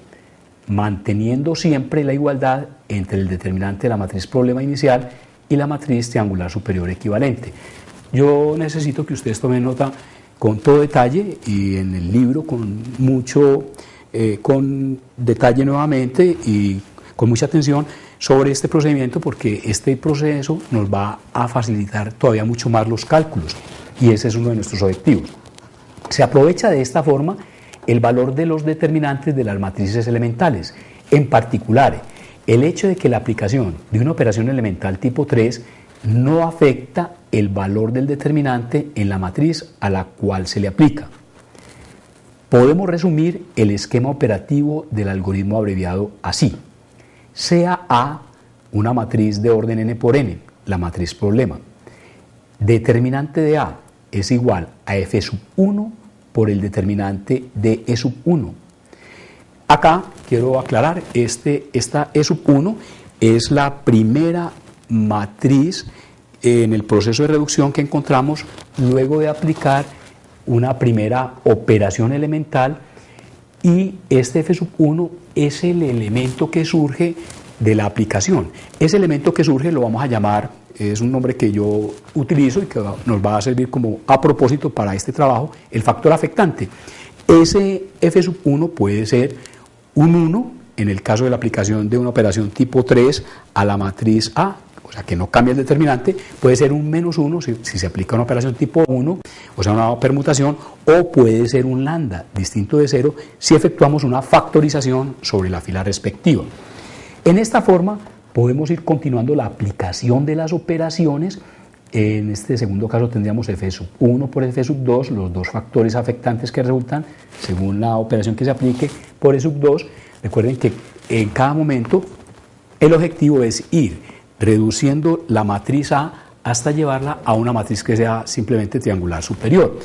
manteniendo siempre la igualdad entre el determinante de la matriz problema inicial y la matriz triangular superior equivalente. Yo necesito que ustedes tomen nota con todo detalle y en el libro con detalle nuevamente y con mucha atención sobre este procedimiento, porque este proceso nos va a facilitar todavía mucho más los cálculos y ese es uno de nuestros objetivos. Se aprovecha de esta forma el valor de los determinantes de las matrices elementales, en particular el hecho de que la aplicación de una operación elemental tipo 3 no afecta el valor del determinante en la matriz a la cual se le aplica. Podemos resumir el esquema operativo del algoritmo abreviado así: sea A una matriz de orden n por n, la matriz problema. Determinante de A es igual a F1 por el determinante de E1. Acá quiero aclarar, esta E1 es la primera matriz en el proceso de reducción que encontramos luego de aplicar una primera operación elemental, y este F1 es el elemento que surge de la aplicación. Ese elemento que surge lo vamos a llamar, es un nombre que yo utilizo y que nos va a servir como a propósito para este trabajo, el factor afectante. Ese F1 puede ser un 1 en el caso de la aplicación de una operación tipo 3 a la matriz A, o sea que no cambia el determinante, puede ser un -1 si se aplica una operación tipo 1, o sea una permutación, o puede ser un lambda distinto de 0 si efectuamos una factorización sobre la fila respectiva. En esta forma podemos ir continuando la aplicación de las operaciones. En este segundo caso tendríamos F1 por F2, los dos factores afectantes que resultan según la operación que se aplique por E2. Recuerden que en cada momento el objetivo es ir reduciendo la matriz A hasta llevarla a una matriz que sea simplemente triangular superior.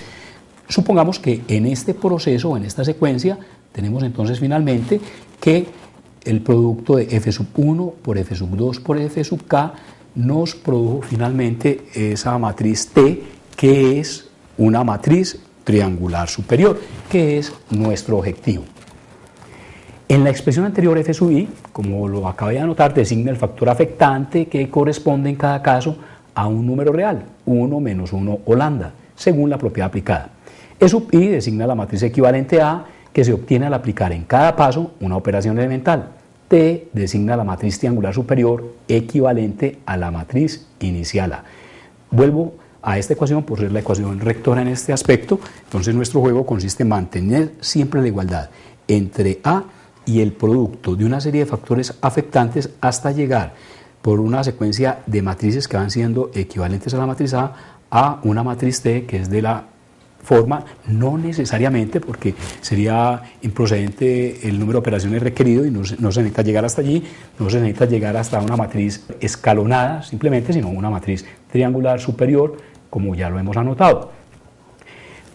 Supongamos que en este proceso, en esta secuencia, tenemos entonces finalmente que el producto de F1 por F2 por F(k) nos produjo finalmente esa matriz T, que es una matriz triangular superior, que es nuestro objetivo. En la expresión anterior, F sub i, como lo acabé de anotar, designa el factor afectante que corresponde en cada caso a un número real, 1, -1 o lambda, según la propiedad aplicada. E sub i designa la matriz equivalente A que se obtiene al aplicar en cada paso una operación elemental. T designa la matriz triangular superior equivalente a la matriz inicial A. Vuelvo a esta ecuación por ser la ecuación rectora en este aspecto. Entonces nuestro juego consiste en mantener siempre la igualdad entre A y el producto de una serie de factores afectantes hasta llegar por una secuencia de matrices que van siendo equivalentes a la matriz a una matriz T que es de la forma, no necesariamente, porque sería improcedente el número de operaciones requerido y no se necesita llegar hasta allí, no se necesita llegar hasta una matriz escalonada simplemente, sino una matriz triangular superior, como ya lo hemos anotado.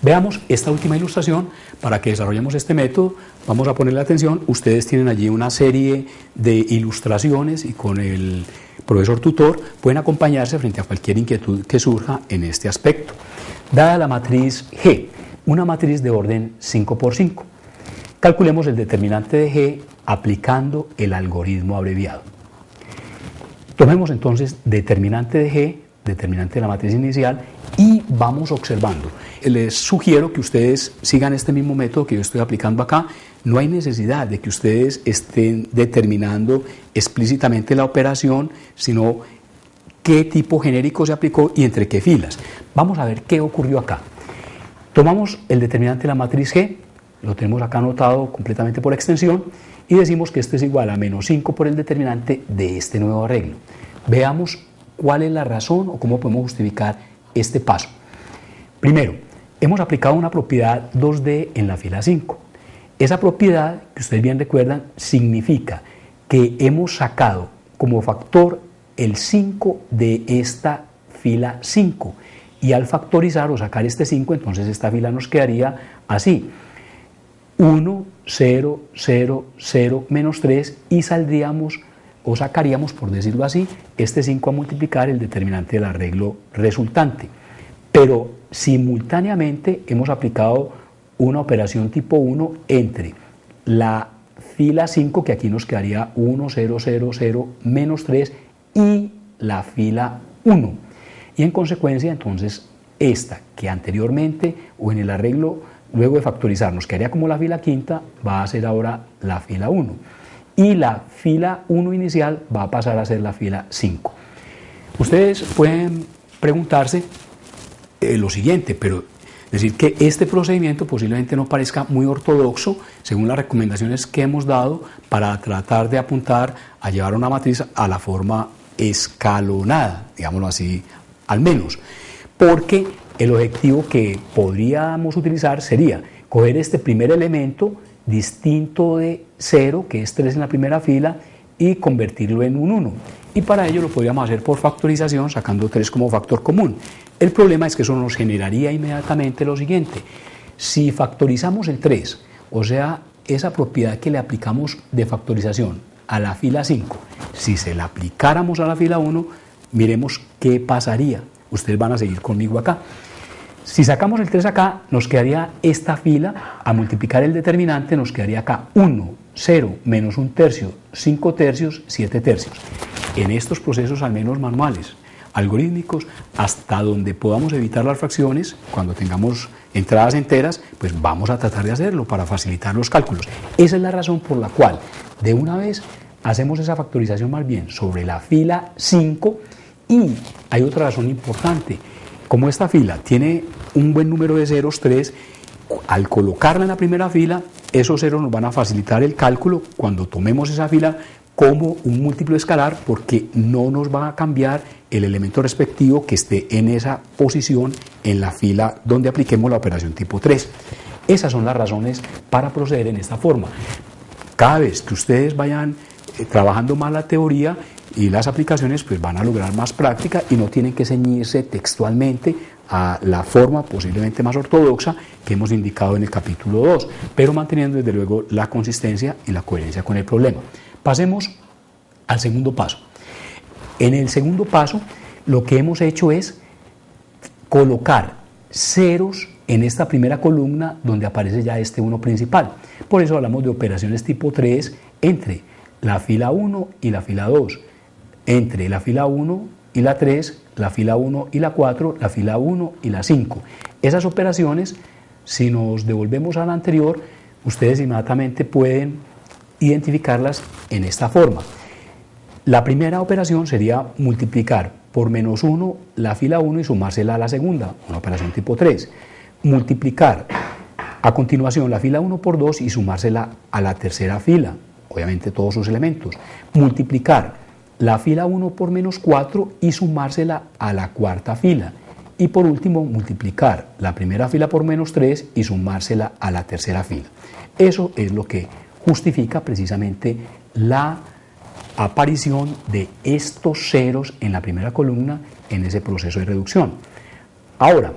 Veamos esta última ilustración para que desarrollemos este método. Vamos a ponerle atención. Ustedes tienen allí una serie de ilustraciones y con el profesor tutor, pueden acompañarse frente a cualquier inquietud que surja en este aspecto. Dada la matriz G, una matriz de orden 5 por 5, calculemos el determinante de G aplicando el algoritmo abreviado. Tomemos entonces determinante de G, determinante de la matriz inicial, y vamos observando. Les sugiero que ustedes sigan este mismo método que yo estoy aplicando acá. No hay necesidad de que ustedes estén determinando explícitamente la operación, sino qué tipo genérico se aplicó y entre qué filas. Vamos a ver qué ocurrió acá. Tomamos el determinante de la matriz G, lo tenemos acá anotado completamente por extensión, y decimos que esto es igual a menos 5 por el determinante de este nuevo arreglo. Veamos cuál es la razón o cómo podemos justificar este paso. Primero, hemos aplicado una propiedad 2D en la fila 5. Esa propiedad, que ustedes bien recuerdan, significa que hemos sacado como factor el 5 de esta fila 5. Y al factorizar o sacar este 5, entonces esta fila nos quedaría así: 1, 0, 0, 0, menos 3, y saldríamos o sacaríamos, por decirlo así, este 5 a multiplicar el determinante del arreglo resultante. Pero simultáneamente hemos aplicado una operación tipo 1 entre la fila 5, que aquí nos quedaría 1, 0, 0, 0, menos 3, y la fila 1. Y en consecuencia, entonces, esta que anteriormente o en el arreglo, luego de factorizar, nos quedaría como la fila quinta, va a ser ahora la fila 1. Y la fila 1 inicial va a pasar a ser la fila 5. Ustedes pueden preguntarse lo siguiente, pero decir que este procedimiento posiblemente no parezca muy ortodoxo según las recomendaciones que hemos dado para tratar de apuntar a llevar una matriz a la forma escalonada, digámoslo así, al menos, porque el objetivo que podríamos utilizar sería coger este primer elemento distinto de 0, que es 3 en la primera fila, y convertirlo en un 1. Y para ello lo podríamos hacer por factorización, sacando 3 como factor común. El problema es que eso nos generaría inmediatamente lo siguiente: si factorizamos el 3, o sea, esa propiedad que le aplicamos de factorización a la fila 5, si se la aplicáramos a la fila 1, miremos qué pasaría. Ustedes van a seguir conmigo acá. Si sacamos el 3 acá, nos quedaría esta fila, a multiplicar el determinante, nos quedaría acá 1, 0, menos 1 tercio, 5 tercios, 7 tercios. En estos procesos, al menos manuales, algorítmicos, hasta donde podamos evitar las fracciones, cuando tengamos entradas enteras, pues vamos a tratar de hacerlo para facilitar los cálculos. Esa es la razón por la cual, de una vez, hacemos esa factorización más bien sobre la fila 5, y hay otra razón importante. Como esta fila tiene un buen número de ceros, 3, al colocarla en la primera fila, esos ceros nos van a facilitar el cálculo cuando tomemos esa fila como un múltiplo escalar, porque no nos va a cambiar el elemento respectivo que esté en esa posición en la fila donde apliquemos la operación tipo 3. Esas son las razones para proceder en esta forma. Cada vez que ustedes vayan trabajando más la teoría y las aplicaciones, pues van a lograr más práctica y no tienen que ceñirse textualmente a la forma posiblemente más ortodoxa que hemos indicado en el capítulo 2, pero manteniendo desde luego la consistencia y la coherencia con el problema. Pasemos al segundo paso. En el segundo paso, lo que hemos hecho es colocar ceros en esta primera columna donde aparece ya este 1 principal. Por eso hablamos de operaciones tipo 3 entre la fila 1 y la fila 2, entre la fila 1 y la 3, la fila 1 y la 4, la fila 1 y la 5. Esas operaciones, si nos devolvemos a la anterior, ustedes inmediatamente pueden identificarlas en esta forma. La primera operación sería multiplicar por menos 1 la fila 1 y sumársela a la segunda, una operación tipo 3. Multiplicar a continuación la fila 1 por 2 y sumársela a la tercera fila, obviamente todos sus elementos. Multiplicar la fila 1 por menos 4 y sumársela a la cuarta fila. Y por último, multiplicar la primera fila por menos 3 y sumársela a la tercera fila. Eso es lo que justifica precisamente la aparición de estos ceros en la primera columna en ese proceso de reducción. Ahora,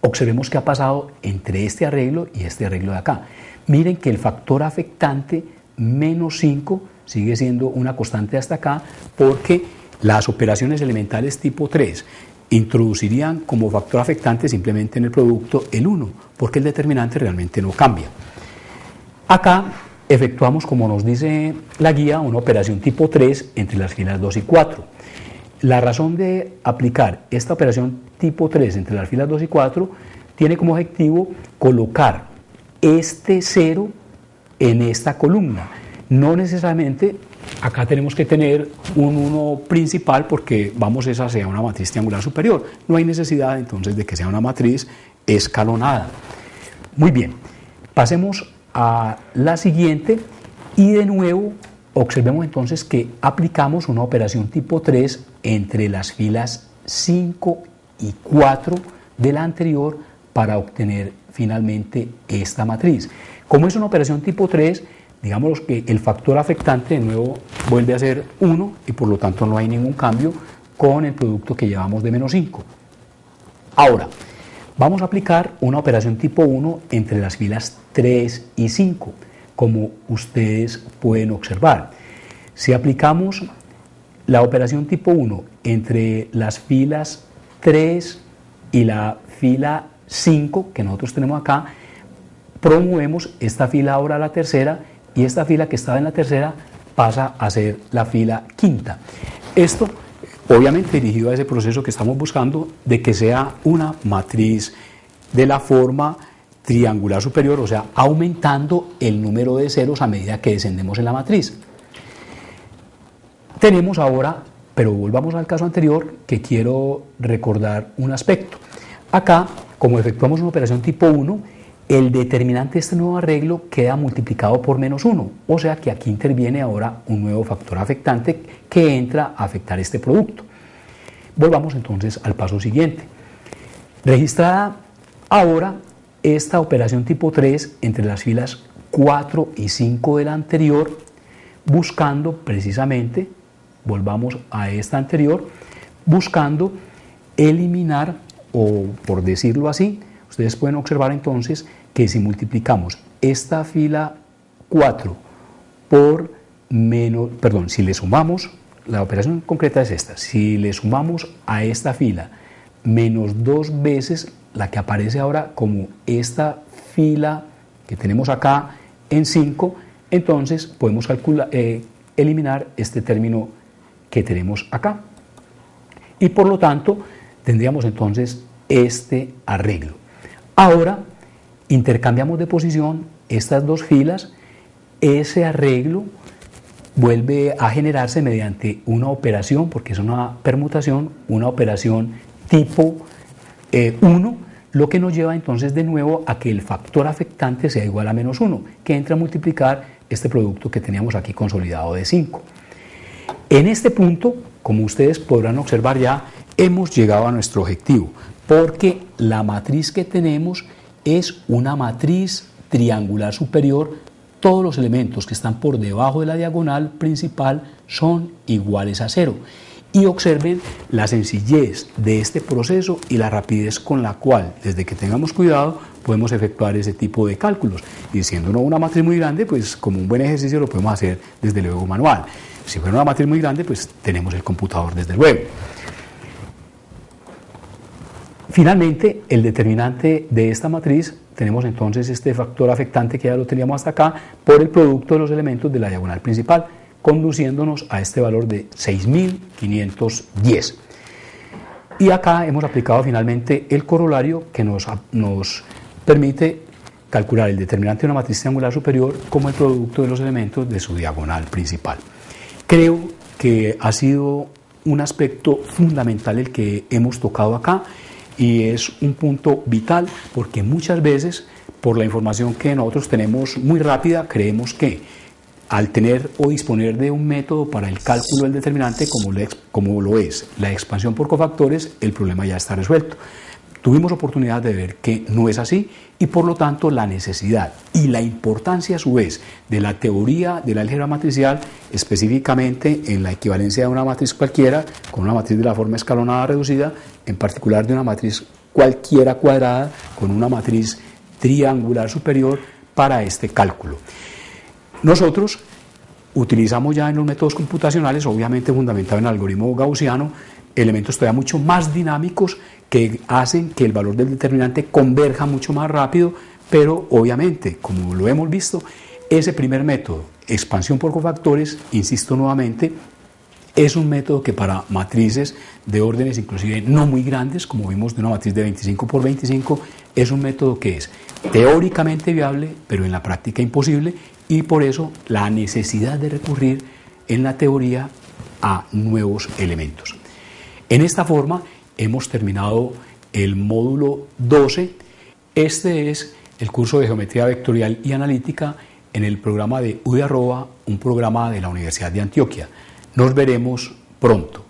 observemos qué ha pasado entre este arreglo y este arreglo de acá. Miren que el factor afectante menos 5 sigue siendo una constante hasta acá, porque las operaciones elementales tipo 3 introducirían como factor afectante simplemente en el producto el 1, porque el determinante realmente no cambia. Acá efectuamos, como nos dice la guía, una operación tipo 3 entre las filas 2 y 4. La razón de aplicar esta operación tipo 3 entre las filas 2 y 4 tiene como objetivo colocar este 0 en esta columna. No necesariamente acá tenemos que tener un 1 principal porque vamos a sea una matriz triangular superior. No hay necesidad entonces de que sea una matriz escalonada. Muy bien, pasemos a la siguiente y de nuevo observemos entonces que aplicamos una operación tipo 3 entre las filas 5 y 4 de la anterior para obtener finalmente esta matriz. Como es una operación tipo 3, digamos que el factor afectante de nuevo vuelve a ser 1 y por lo tanto no hay ningún cambio con el producto que llevamos de menos 5. Ahora, vamos a aplicar una operación tipo 1 entre las filas 3 y 5, como ustedes pueden observar. Si aplicamos la operación tipo 1 entre las filas 3 y la fila 5 que nosotros tenemos acá, promovemos esta fila ahora a la tercera y esta fila que estaba en la tercera pasa a ser la fila quinta. Esto obviamente dirigido a ese proceso que estamos buscando de que sea una matriz de la forma triangular superior, o sea, aumentando el número de ceros a medida que descendemos en la matriz. Tenemos ahora, pero volvamos al caso anterior, que quiero recordar un aspecto. Acá, como efectuamos una operación tipo 1, el determinante de este nuevo arreglo queda multiplicado por menos 1, o sea que aquí interviene ahora un nuevo factor afectante que entra a afectar este producto. Volvamos entonces al paso siguiente. Registrada ahora esta operación tipo 3 entre las filas 4 y 5 de la anterior, buscando precisamente, volvamos a esta anterior, buscando eliminar, o por decirlo así, ustedes pueden observar entonces que si multiplicamos esta fila 4 por menos, perdón, si le sumamos, la operación concreta es esta, si le sumamos a esta fila menos 2 veces la que aparece ahora como esta fila que tenemos acá en 5, entonces podemos eliminar este término que tenemos acá. Y por lo tanto tendríamos entonces este arreglo. Ahora intercambiamos de posición estas dos filas, ese arreglo vuelve a generarse mediante una operación, porque es una permutación, una operación tipo 1, lo que nos lleva entonces de nuevo a que el factor afectante sea igual a menos 1, que entra a multiplicar este producto que teníamos aquí consolidado de 5. En este punto, como ustedes podrán observar ya, hemos llegado a nuestro objetivo, porque la matriz que tenemos es una matriz triangular superior. Todos los elementos que están por debajo de la diagonal principal son iguales a 0. Y observen la sencillez de este proceso y la rapidez con la cual, desde que tengamos cuidado, podemos efectuar ese tipo de cálculos. Y siendo una matriz muy grande, pues como un buen ejercicio lo podemos hacer desde luego manual. Si fuera una matriz muy grande, pues tenemos el computador desde luego. Finalmente, el determinante de esta matriz, tenemos entonces este factor afectante que ya lo teníamos hasta acá, por el producto de los elementos de la diagonal principal, conduciéndonos a este valor de 6.510. Y acá hemos aplicado finalmente el corolario que nos permite calcular el determinante de una matriz triangular superior como el producto de los elementos de su diagonal principal. Creo que ha sido un aspecto fundamental el que hemos tocado acá, y es un punto vital porque muchas veces por la información que nosotros tenemos muy rápida creemos que al tener o disponer de un método para el cálculo del determinante como lo es la expansión por cofactores, el problema ya está resuelto. Tuvimos oportunidad de ver que no es así y por lo tanto la necesidad y la importancia a su vez de la teoría del álgebra matricial, específicamente en la equivalencia de una matriz cualquiera con una matriz de la forma escalonada reducida, en particular de una matriz cualquiera cuadrada con una matriz triangular superior para este cálculo. Nosotros Utilizamos ya en los métodos computacionales, obviamente fundamentado en el algoritmo gaussiano, elementos todavía mucho más dinámicos que hacen que el valor del determinante converja mucho más rápido, pero obviamente, como lo hemos visto, ese primer método, expansión por cofactores, insisto nuevamente, es un método que para matrices de órdenes inclusive no muy grandes, como vimos de una matriz de 25 por 25, es un método que es teóricamente viable, pero en la práctica imposible, y por eso la necesidad de recurrir en la teoría a nuevos elementos. En esta forma hemos terminado el módulo 12. Este es el curso de Geometría Vectorial y Analítica en el programa de UDE Arroba, un programa de la Universidad de Antioquia. Nos veremos pronto.